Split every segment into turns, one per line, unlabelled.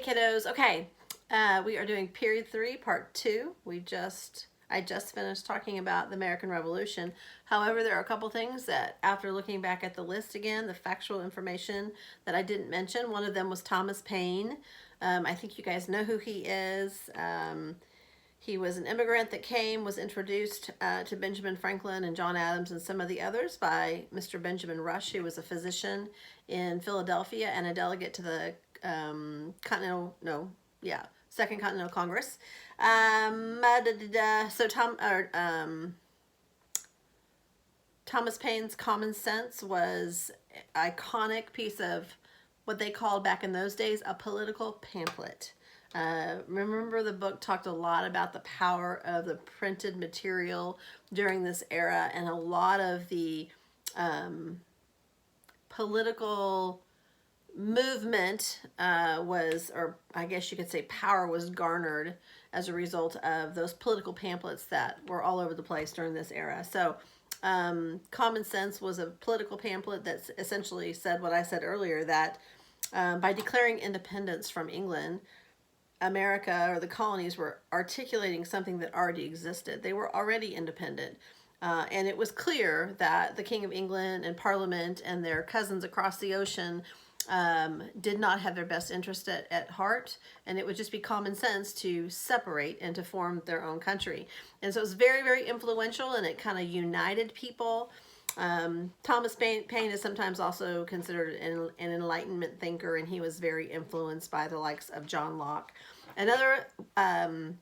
kiddos. Okay, we are doing period 3, part 2. I just finished talking about the American Revolution. However, there are a couple things that, after looking back at the list again, the factual information that I didn't mention. One of them was Thomas Paine. I think you guys know who he is. He was an immigrant that was introduced to Benjamin Franklin and John Adams and some of the others by Mr. Benjamin Rush, who was a physician in Philadelphia and a delegate to the Second Continental Congress. So Thomas Paine's Common Sense was an iconic piece of what they called back in those days a political pamphlet. Remember, the book talked a lot about the power of the printed material during this era, and a lot of the political movement or I guess you could say power was garnered as a result of those political pamphlets that were all over the place during this era. So Common Sense was a political pamphlet that essentially said what I said earlier, that by declaring independence from England, America or the colonies were articulating something that already existed. They were already independent. And it was clear that the King of England and Parliament and their cousins across the ocean did not have their best interest at heart, and it would just be common sense to separate and to form their own country. And so it was very, very influential, and it kind of united people. Thomas Paine is sometimes also considered an Enlightenment thinker, and he was very influenced by the likes of John Locke. Another kind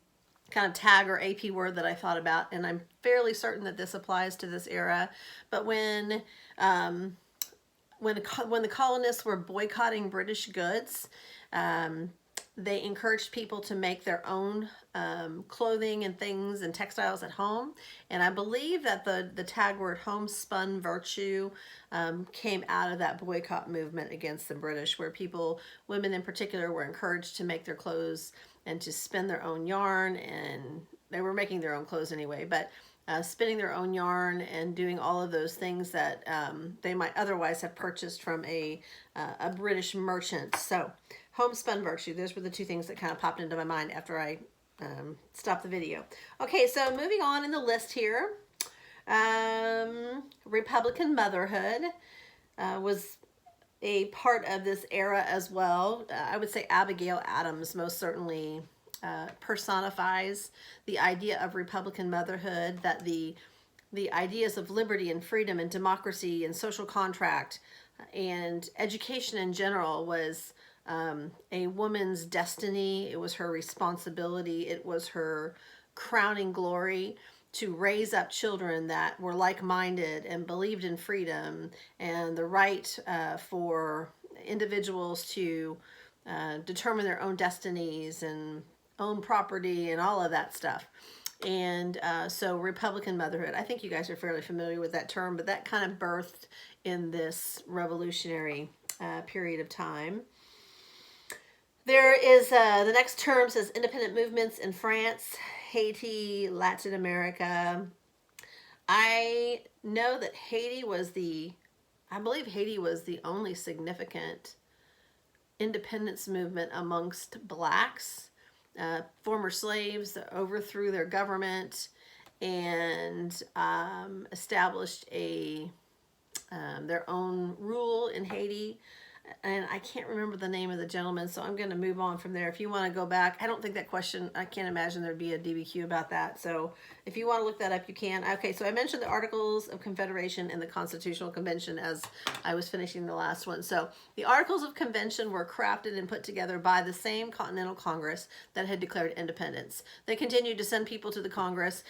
of tag or AP word that I thought about, and I'm fairly certain that this applies to this era, but when the colonists were boycotting British goods, they encouraged people to make their own clothing and things and textiles at home. And I believe that the tag word homespun virtue came out of that boycott movement against the British, where women in particular, were encouraged to make their clothes and to spin their own yarn. And they were making their own clothes anyway, but spinning their own yarn and doing all of those things that they might otherwise have purchased from a British merchant. So homespun virtue, those were the two things that kind of popped into my mind after I stopped the video. Okay, so moving on in the list here, Republican motherhood was a part of this era as well. I would say Abigail Adams most certainly personifies the idea of Republican motherhood, that the ideas of liberty and freedom and democracy and social contract and education in general was a woman's destiny. It was her responsibility. It was her crowning glory to raise up children that were like-minded and believed in freedom and the right for individuals to determine their own destinies and own property and all of that stuff. And so Republican motherhood, I think you guys are fairly familiar with that term, but that kind of birthed in this revolutionary period of time. There is, the next term says independent movements in France, Haiti, Latin America. I know that I believe Haiti was the only significant independence movement amongst blacks. Former slaves that overthrew their government and established their own rule in Haiti. And I can't remember the name of the gentleman, so I'm going to move on from there. If you want to go back, I don't think that question, I can't imagine there'd be a DBQ about that. So if you want to look that up, you can. Okay, so I mentioned the Articles of Confederation and the Constitutional Convention as I was finishing the last one. So the Articles of Convention were crafted and put together by the same Continental Congress that had declared independence. They continued to send people to the Congress.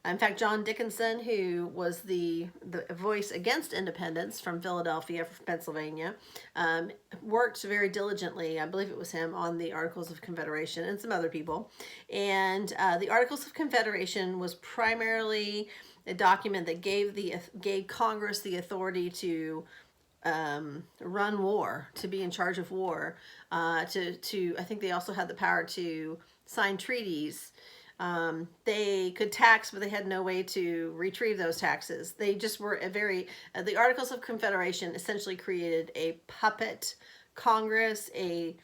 In fact, John Dickinson, who was the voice against independence from Philadelphia, Pennsylvania, worked very diligently, I believe it was him, on the Articles of Confederation and some other people. And the Articles of Confederation was primarily a document that gave Congress the authority to run war, to be in charge of war, I think they also had the power to sign treaties. They could tax, but they had no way to retrieve those taxes. They just were the Articles of Confederation essentially created a puppet Congress, a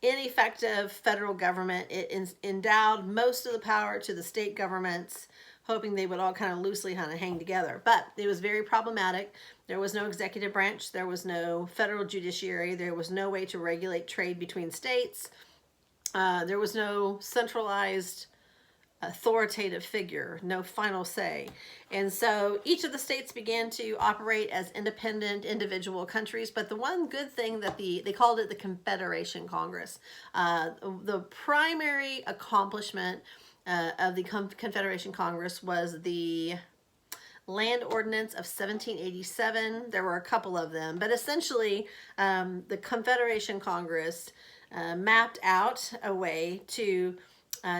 ineffective federal government. It endowed most of the power to the state governments, hoping they would all kind of loosely kind of hang together. But it was very problematic. There was no executive branch. There was no federal judiciary. There was no way to regulate trade between states. There was no centralized authoritative figure, no final say. And so each of the states began to operate as independent individual countries. But the one good thing that they called it the Confederation Congress. The primary accomplishment of the Confederation Congress was the Land Ordinance of 1787. There were a couple of them, but essentially the Confederation Congress mapped out a way to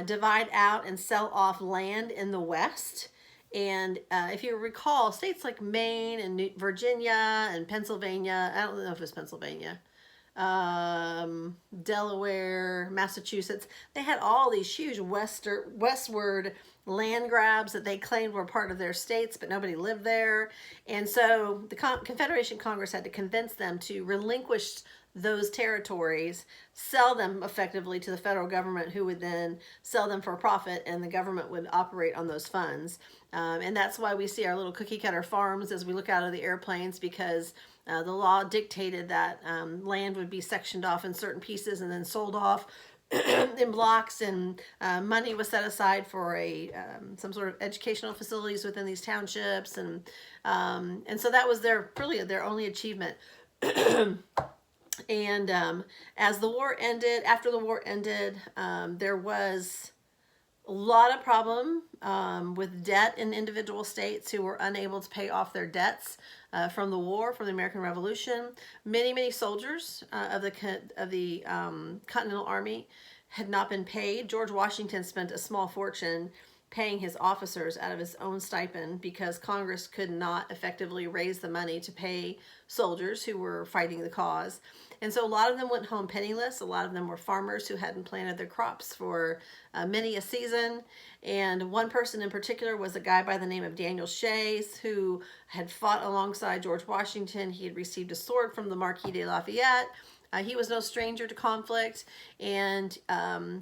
divide out and sell off land in the West. And if you recall, states like Maine and Virginia and Pennsylvania, I don't know if it's Pennsylvania, Delaware, Massachusetts, they had all these huge westward land grabs that they claimed were part of their states, but nobody lived there. And so the Confederation Congress had to convince them to relinquish those territories, sell them effectively to the federal government, who would then sell them for a profit, and the government would operate on those funds. And that's why we see our little cookie cutter farms as we look out of the airplanes, because the law dictated that land would be sectioned off in certain pieces and then sold off in blocks, and money was set aside for some sort of educational facilities within these townships, and so that was really their only achievement. And as the war ended, after the war ended, there was a lot of problem with debt in individual states who were unable to pay off their debts from the war, from the American Revolution. Many soldiers of the Continental Army had not been paid. George Washington spent a small fortune paying his officers out of his own stipend because Congress could not effectively raise the money to pay soldiers who were fighting the cause. And so a lot of them went home penniless. A lot of them were farmers who hadn't planted their crops for many a season. And one person in particular was a guy by the name of Daniel Shays, who had fought alongside George Washington. He had received a sword from the Marquis de Lafayette. He was no stranger to conflict, and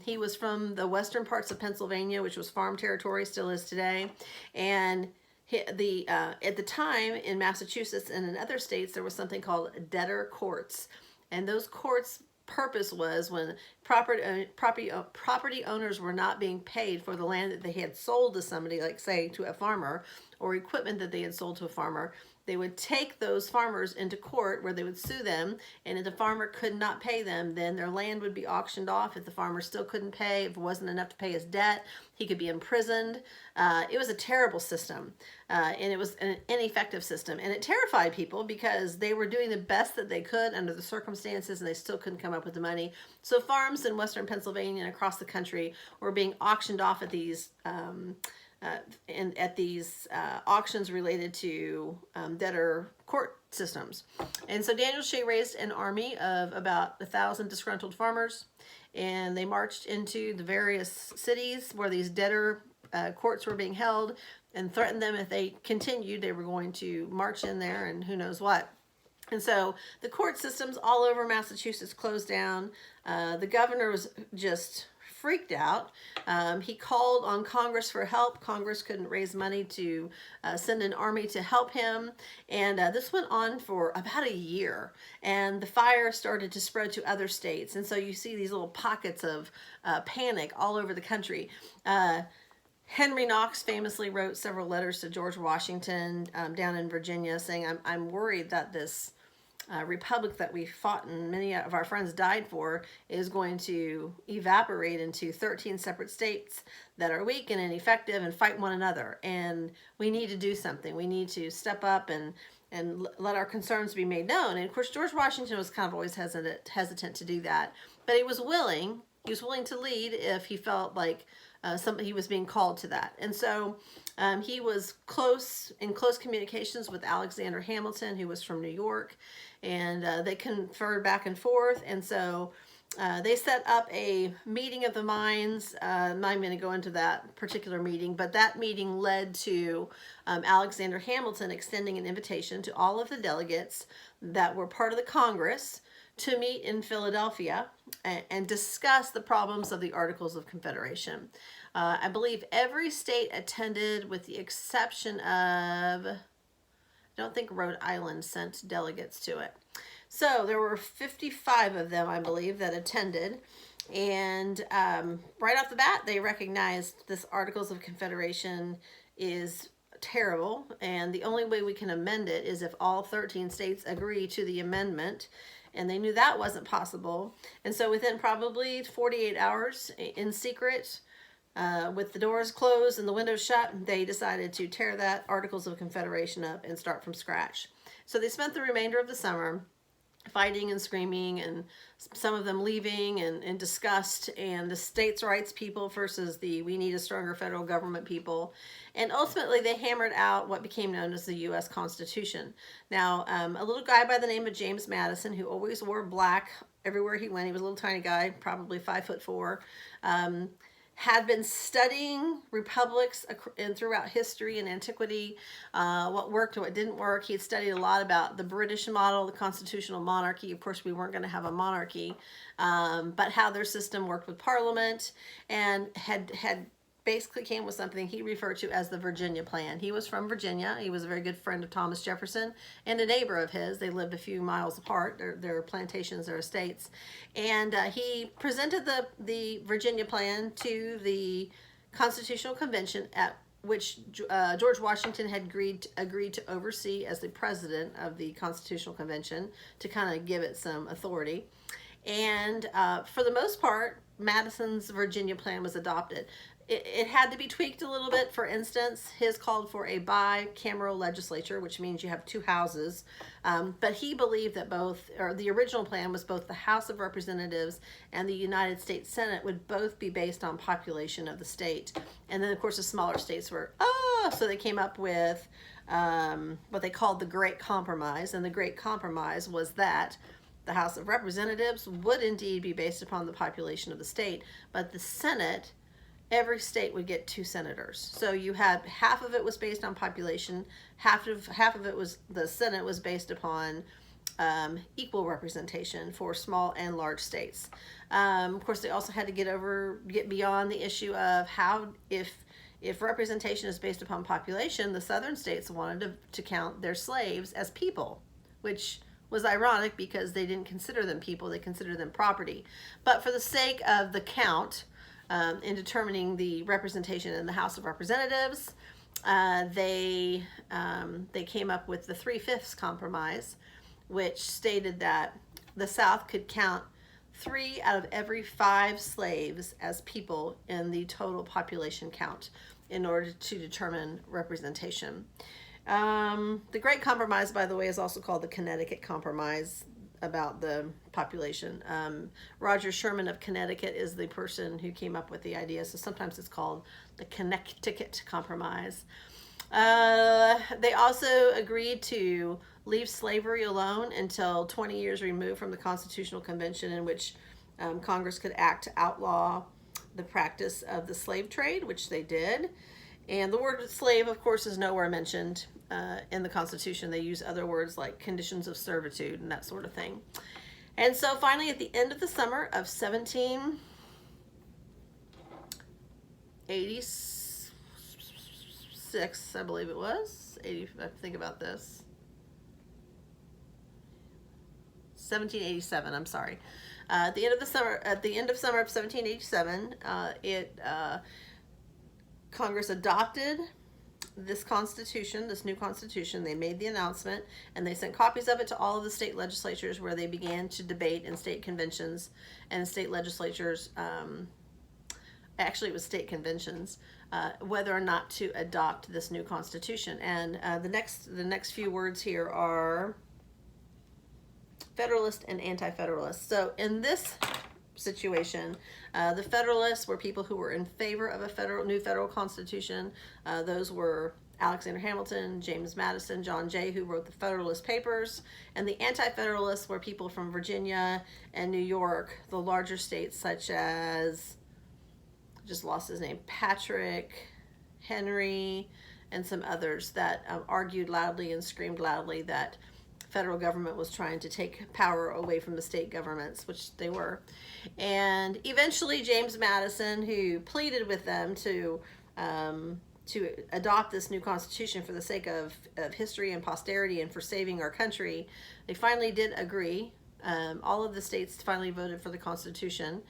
he was from the western parts of Pennsylvania, which was farm territory, still is today. And at the time in Massachusetts and in other states, there was something called debtor courts. And those courts' purpose was when property owners were not being paid for the land that they had sold to somebody, like say to a farmer, or equipment that they had sold to a farmer, they would take those farmers into court where they would sue them, and if the farmer could not pay them, then their land would be auctioned off. If the farmer still couldn't pay, if it wasn't enough to pay his debt, he could be imprisoned. It was a terrible system, and it was an ineffective system, and it terrified people because they were doing the best that they could under the circumstances, and they still couldn't come up with the money. So farms in western Pennsylvania and across the country were being auctioned off at these auctions related to debtor court systems. And so Daniel Shay raised an army of about 1,000 disgruntled farmers, and they marched into the various cities where these debtor courts were being held, and threatened them if they continued, they were going to march in there and who knows what. And so the court systems all over Massachusetts closed down. The governor was just freaked out. He called on Congress for help. Congress couldn't raise money to send an army to help him. And this went on for about a year. And the fire started to spread to other states. And so you see these little pockets of panic all over the country. Henry Knox famously wrote several letters to George Washington down in Virginia saying, I'm worried that this republic that we fought and many of our friends died for is going to evaporate into 13 separate states that are weak and ineffective and fight one another. And we need to do something. We need to step up and let our concerns be made known. And of course, George Washington was kind of always hesitant to do that. But he was willing to lead if he felt like he was being called to that. And so he was in close communications with Alexander Hamilton, who was from New York, and they conferred back and forth. And so they set up a meeting of the minds. I'm not going to go into that particular meeting, but that meeting led to Alexander Hamilton extending an invitation to all of the delegates that were part of the Congress to meet in Philadelphia and discuss the problems of the Articles of Confederation. I believe every state attended with the exception of, I don't think Rhode Island sent delegates to it. So there were 55 of them, I believe, that attended. And right off the bat, they recognized this Articles of Confederation is terrible, and the only way we can amend it is if all 13 states agree to the amendment. And they knew that wasn't possible. And so within probably 48 hours, in secret, with the doors closed and the windows shut, they decided to tear that Articles of Confederation up and start from scratch. So they spent the remainder of the summer fighting and screaming, and some of them leaving in disgust, and the states' rights people versus the we need a stronger federal government people. And ultimately they hammered out what became known as the U.S. Constitution. Now, a little guy by the name of James Madison, who always wore black everywhere he went, he was a little tiny guy, probably 5'4", had been studying republics and throughout history and antiquity, what worked, what didn't work. He had studied a lot about the British model, the constitutional monarchy. Of course, we weren't going to have a monarchy, but how their system worked with Parliament, and had basically came with something he referred to as the Virginia Plan. He was from Virginia. He was a very good friend of Thomas Jefferson and a neighbor of his. They lived a few miles apart. Their plantations, their estates. And he presented the Virginia Plan to the Constitutional Convention, at which George Washington had agreed to oversee as the president of the Constitutional Convention, to kind of give it some authority. And for the most part, Madison's Virginia Plan was adopted. It had to be tweaked a little bit. For instance, his called for a bicameral legislature, which means you have two houses. But he believed that the original plan was both the House of Representatives and the United States Senate would both be based on population of the state. And then, of course, the smaller states were, so they came up with what they called the Great Compromise. And the Great Compromise was that the House of Representatives would indeed be based upon the population of the state, but the Senate, every state would get 2 senators. So you had half of it was based on population, half of it was, the Senate was based upon equal representation for small and large states. Of course, they also had to get beyond the issue of how, if representation is based upon population, the southern states wanted to count their slaves as people, which was ironic because they didn't consider them people, they considered them property. But for the sake of the count, in determining the representation in the House of Representatives, they came up with the 3/5 Compromise, which stated that the South could count 3 out of every 5 slaves as people in the total population count in order to determine representation. The Great Compromise, by the way, is also called the Connecticut Compromise about the population. Roger Sherman of Connecticut is the person who came up with the idea, so sometimes it's called the Connecticut Compromise. They also agreed to leave slavery alone until 20 years removed from the Constitutional Convention, in which Congress could act to outlaw the practice of the slave trade, which they did. And the word slave, of course, is nowhere mentioned in the Constitution. They use other words like conditions of servitude and that sort of thing. And so finally, at the end of the summer of 1786, I believe it was, I think about this, 1787, I'm sorry. At the end of summer of 1787, Congress adopted this Constitution, this new Constitution. They made the announcement, and they sent copies of it to all of the state legislatures, where they began to debate in state conventions and state legislatures. Actually, it was state conventions, whether or not to adopt this new Constitution. And the next few words here are Federalist and Anti-Federalist. So in this situation, the Federalists were people who were in favor of a new federal constitution. Those were Alexander Hamilton, James Madison, John Jay, who wrote the Federalist Papers. And the Anti-Federalists were people from Virginia and New York, the larger states such as, just lost his name, Patrick, Henry, and some others that argued loudly and screamed loudly that federal government was trying to take power away from the state governments, which they were. And eventually James Madison, who pleaded with them to adopt this new constitution for the sake of history and posterity and for saving our country, they finally did agree. All of the states finally voted for the Constitution.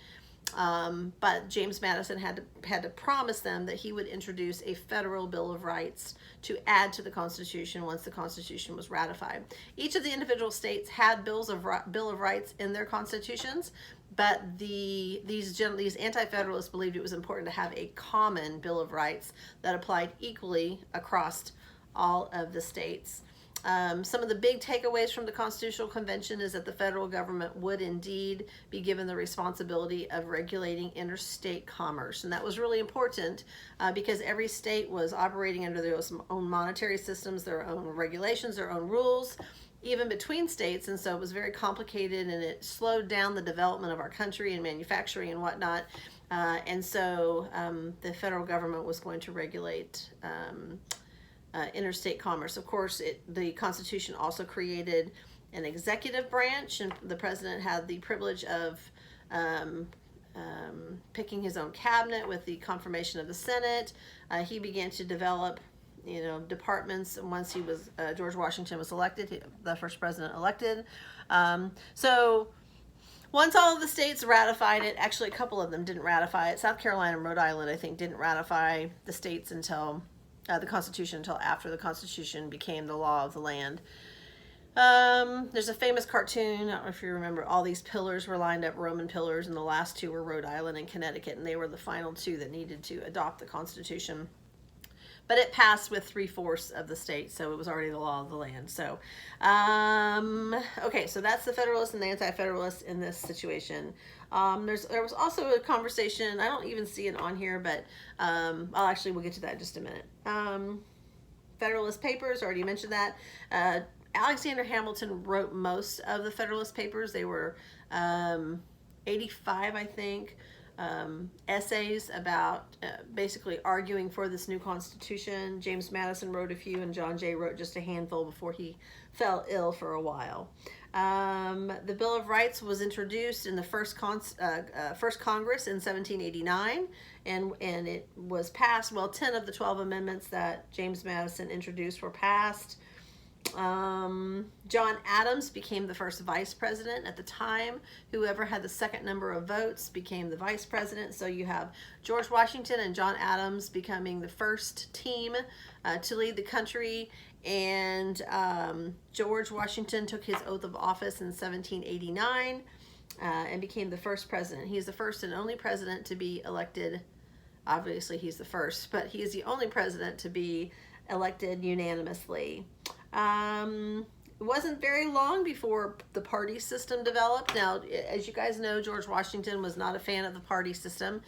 But James Madison had to promise them that he would introduce a federal Bill of Rights to add to the Constitution once the Constitution was ratified. Each of the individual states had Bill of Rights in their constitutions, but these anti-federalists believed it was important to have a common Bill of Rights that applied equally across all of the states. Some of the big takeaways from the Constitutional Convention is that the federal government would indeed be given the responsibility of regulating interstate commerce. And that was really important because every state was operating under their own monetary systems, their own regulations, their own rules, even between states. And so it was very complicated, and it slowed down the development of our country and manufacturing and whatnot. And so the federal government was going to regulate interstate commerce. Of course, the Constitution also created an executive branch, and the president had the privilege of picking his own cabinet with the confirmation of the Senate. He began to develop, departments once George Washington was elected, the first president elected. So once all of the states ratified it, actually a couple of them didn't ratify it. South Carolina and Rhode Island, I think, didn't ratify the states until the Constitution until after the Constitution became the law of the land. There's a famous cartoon, I don't know if you remember, all these pillars were lined up, Roman pillars, and the last two were Rhode Island and Connecticut, and they were the final two that needed to adopt the Constitution. But it passed with 3/4 of the states, so it was already the law of the land. So, okay, so that's the Federalists and the Anti-Federalists in this situation. There was also a conversation, I don't even see it on here, but we'll get to that in just a minute. Federalist Papers, already mentioned that. Alexander Hamilton wrote most of the Federalist Papers. They were 85, I think. Essays about basically arguing for this new Constitution. James Madison wrote a few, and John Jay wrote just a handful before he fell ill for a while. The Bill of Rights was introduced in the first Congress in 1789, and it was passed. Well, 10 of the 12 amendments that James Madison introduced were passed. John Adams became the first vice president at the time. Whoever had the second number of votes became the vice president. So you have George Washington and John Adams becoming the first team to lead the country. And George Washington took his oath of office in 1789 and became the first president. He's the first and only president to be elected. Obviously, he's the first, but he is the only president to be elected unanimously. It wasn't very long before the party system developed. Now, as you guys know, George Washington was not a fan of the party system.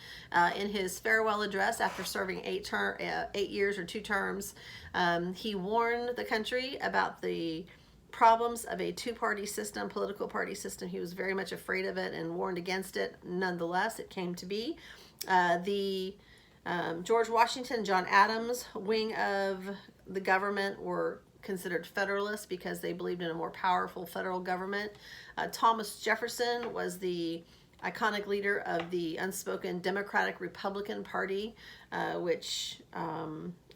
In his farewell address after serving 8 years or 2 terms, he warned the country about the problems of a two-party system, political party system. He was very much afraid of it and warned against it. Nonetheless, it came to be. George Washington, John Adams wing of the government were considered Federalists because they believed in a more powerful federal government. Thomas Jefferson was the iconic leader of the unspoken Democratic Republican Party, which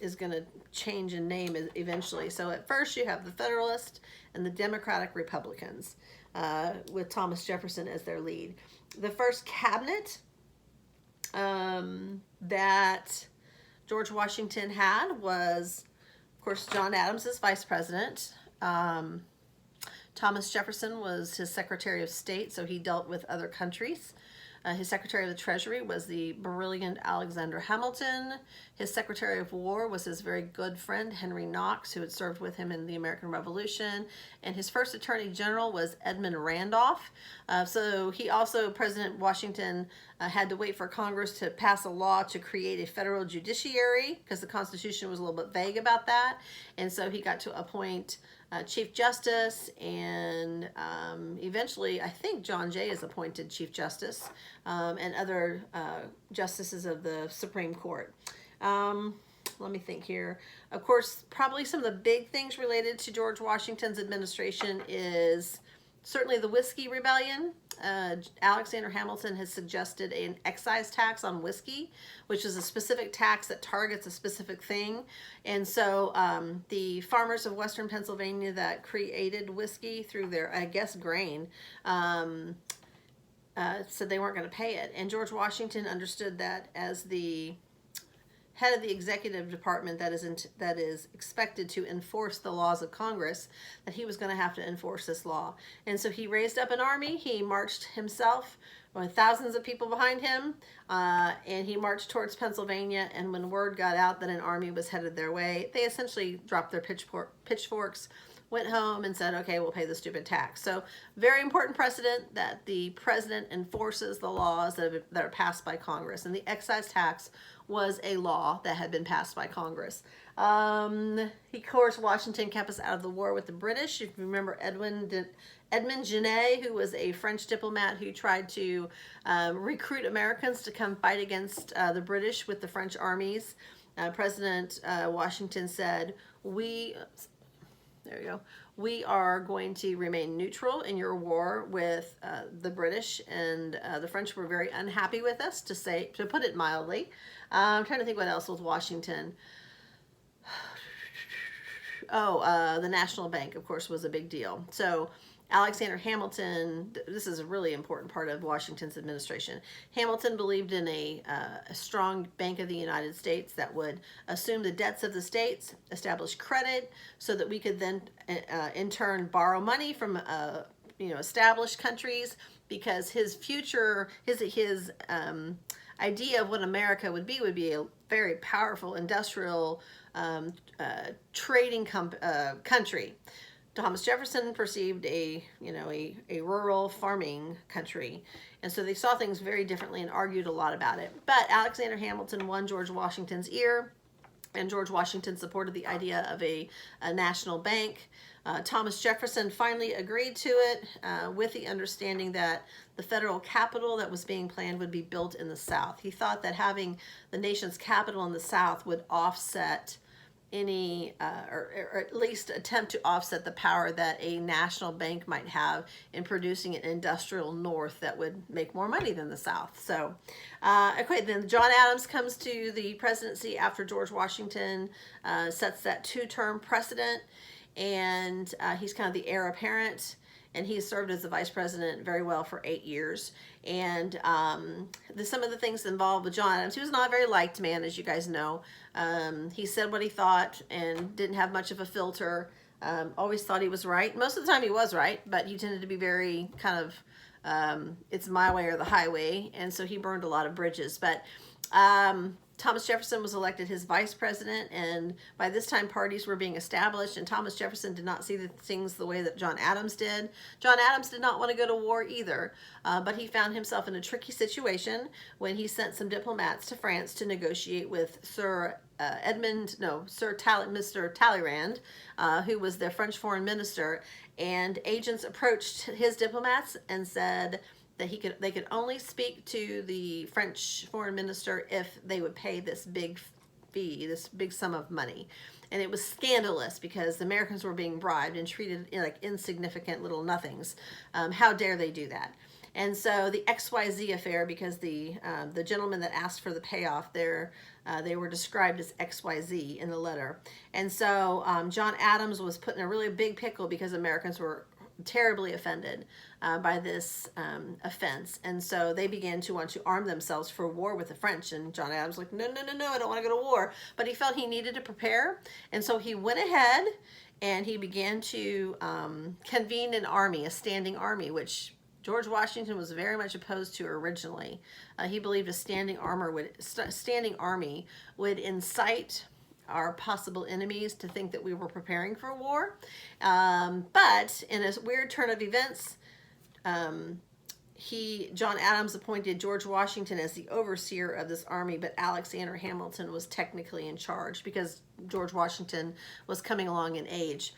is going to change in name eventually. So at first you have the Federalists and the Democratic Republicans with Thomas Jefferson as their lead. The first cabinet that George Washington had was, of course, John Adams as vice president. Thomas Jefferson was his Secretary of State, so he dealt with other countries. His Secretary of the Treasury was the brilliant Alexander Hamilton. His Secretary of War was his very good friend, Henry Knox, who had served with him in the American Revolution. And his first Attorney General was Edmund Randolph. President Washington had to wait for Congress to pass a law to create a federal judiciary because the Constitution was a little bit vague about that. And so he got to appoint Chief Justice, and eventually I think John Jay is appointed Chief Justice, and other justices of the Supreme Court. let me think here. Of course, probably some of the big things related to George Washington's administration is certainly the Whiskey Rebellion. Alexander Hamilton has suggested an excise tax on whiskey, which is a specific tax that targets a specific thing. And so the farmers of Western Pennsylvania that created whiskey through their, I guess, grain, said they weren't going to pay it. And George Washington understood that as the head of the executive department that is expected to enforce the laws of Congress, that he was going to have to enforce this law. And so he raised up an army. He marched himself with thousands of people behind him, and he marched towards Pennsylvania. And when word got out that an army was headed their way, they essentially dropped their pitchforks, went home, and said, okay, we'll pay the stupid tax. So very important precedent that the president enforces the laws that are passed by Congress. And the excise tax was a law that had been passed by Congress. Of course, Washington kept us out of the war with the British. If you remember Edmund Genet, who was a French diplomat who tried to recruit Americans to come fight against the British with the French armies. President Washington said, there you go. We are going to remain neutral in your war with the British, and the French were very unhappy with us, to put it mildly. I'm trying to think what else with Washington. Oh, the National Bank, of course, was a big deal. So Alexander Hamilton, this is a really important part of Washington's administration. Hamilton believed in a strong Bank of the United States that would assume the debts of the states, establish credit, so that we could then, in turn, borrow money from established countries, because his future, his idea of what America would be a very powerful industrial trading country. Thomas Jefferson perceived a rural farming country. And so they saw things very differently and argued a lot about it. But Alexander Hamilton won George Washington's ear, and George Washington supported the idea of a national bank. Thomas Jefferson finally agreed to it with the understanding that the federal capital that was being planned would be built in the South. He thought that having the nation's capital in the South would offset any, or at least attempt to offset the power that a national bank might have in producing an industrial North that would make more money than the South. So, okay, then John Adams comes to the presidency after George Washington sets that two-term precedent, and he's kind of the heir apparent. And he served as the vice president very well for 8 years. And some of the things involved with John Adams, he was not a very liked man, as you guys know. He said what he thought and didn't have much of a filter. Always thought he was right. Most of the time he was right, but he tended to be very kind of, it's my way or the highway. And so he burned a lot of bridges. But Thomas Jefferson was elected his vice president, and by this time parties were being established, and Thomas Jefferson did not see the things the way that John Adams did. John Adams did not want to go to war either, but he found himself in a tricky situation when he sent some diplomats to France to negotiate with Mr. Talleyrand, who was the French foreign minister, and agents approached his diplomats and said that they could only speak to the French foreign minister if they would pay this big fee, this big sum of money. And it was scandalous because the Americans were being bribed and treated like insignificant little nothings. How dare they do that? And so the XYZ affair, because the gentleman that asked for the payoff, they were described as XYZ in the letter. And so John Adams was put in a really big pickle because Americans were terribly offended by this offense, and so they began to want to arm themselves for war with the French. And John Adams was like, no, I don't want to go to war, but he felt he needed to prepare, and so he went ahead and he began to convene an army, a standing army, which George Washington was very much opposed to originally. He believed a standing army would incite our possible enemies to think that we were preparing for war. But in a weird turn of events, John Adams appointed George Washington as the overseer of this army, but Alexander Hamilton was technically in charge because George Washington was coming along in age.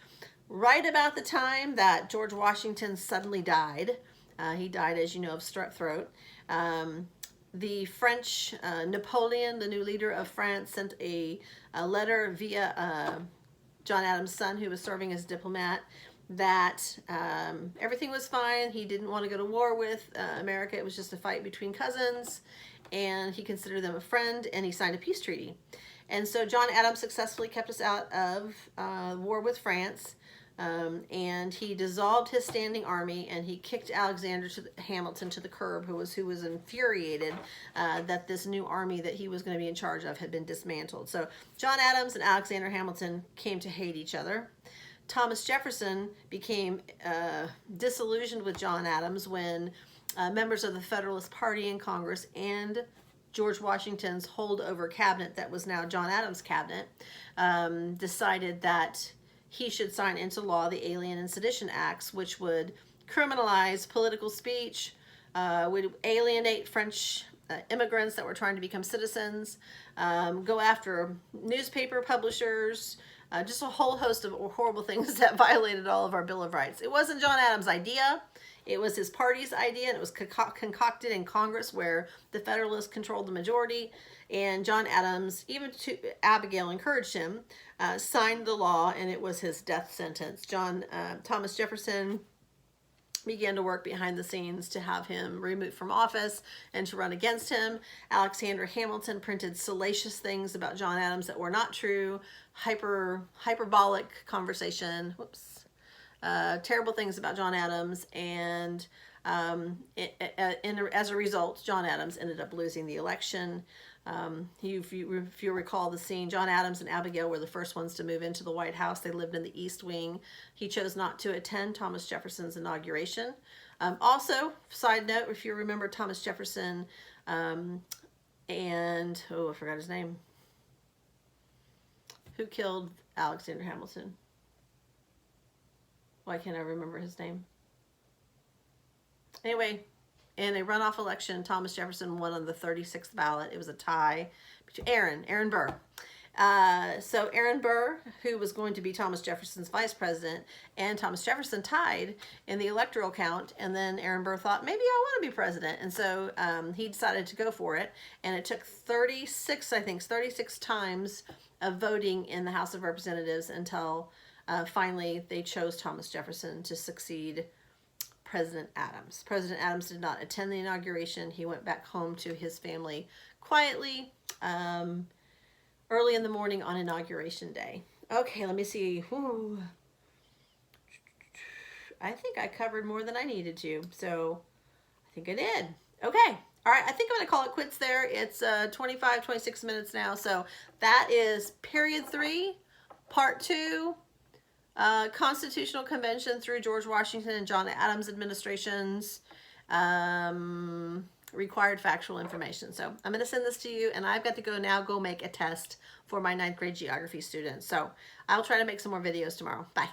Right about the time that George Washington suddenly died, he died, as you know, of strep throat, the French, Napoleon, the new leader of France, sent a letter via John Adams' son, who was serving as diplomat, that everything was fine. He didn't want to go to war with America. It was just a fight between cousins, and he considered them a friend, and he signed a peace treaty. And so John Adams successfully kept us out of war with France, and he dissolved his standing army, and he kicked Hamilton to the curb, who was infuriated that this new army that he was going to be in charge of had been dismantled. So John Adams and Alexander Hamilton came to hate each other. Thomas Jefferson became disillusioned with John Adams when members of the Federalist Party in Congress and George Washington's holdover cabinet, that was now John Adams' cabinet, decided that he should sign into law the Alien and Sedition Acts, which would criminalize political speech, would alienate French immigrants that were trying to become citizens, go after newspaper publishers, just a whole host of horrible things that violated all of our Bill of Rights. It wasn't John Adams' idea. It was his party's idea, and it was concocted in Congress, where the Federalists controlled the majority. And John Adams, even to Abigail encouraged him, signed the law, and it was his death sentence. Thomas Jefferson began to work behind the scenes to have him removed from office and to run against him. Alexander Hamilton printed salacious things about John Adams that were not true, hyperbolic conversation, terrible things about John Adams, and as a result, John Adams ended up losing the election. If you recall the scene, John Adams and Abigail were the first ones to move into the White House. They lived in the East Wing. He chose not to attend Thomas Jefferson's inauguration. Also, side note, if you remember Thomas Jefferson and, I forgot his name. Who killed Alexander Hamilton? Why can't I remember his name? Anyway, in a runoff election, Thomas Jefferson won on the 36th ballot. It was a tie between Aaron Burr. So Aaron Burr, who was going to be Thomas Jefferson's vice president, and Thomas Jefferson tied in the electoral count, and then Aaron Burr thought, maybe I want to be president, and so he decided to go for it, and it took 36 times of voting in the House of Representatives until finally they chose Thomas Jefferson to succeed President Adams. President Adams did not attend the inauguration. He went back home to his family quietly early in the morning on Inauguration Day. Okay, let me see. Ooh. I think I covered more than I needed to, so I think I did. Okay. All right, I think I'm going to call it quits there. It's 26 minutes now, so that is period 3, part 2, Constitutional Convention through George Washington and John Adams administrations, required factual information. So I'm going to send this to you, and I've got to go make a test for my 9th grade geography students. So I'll try to make some more videos tomorrow. Bye.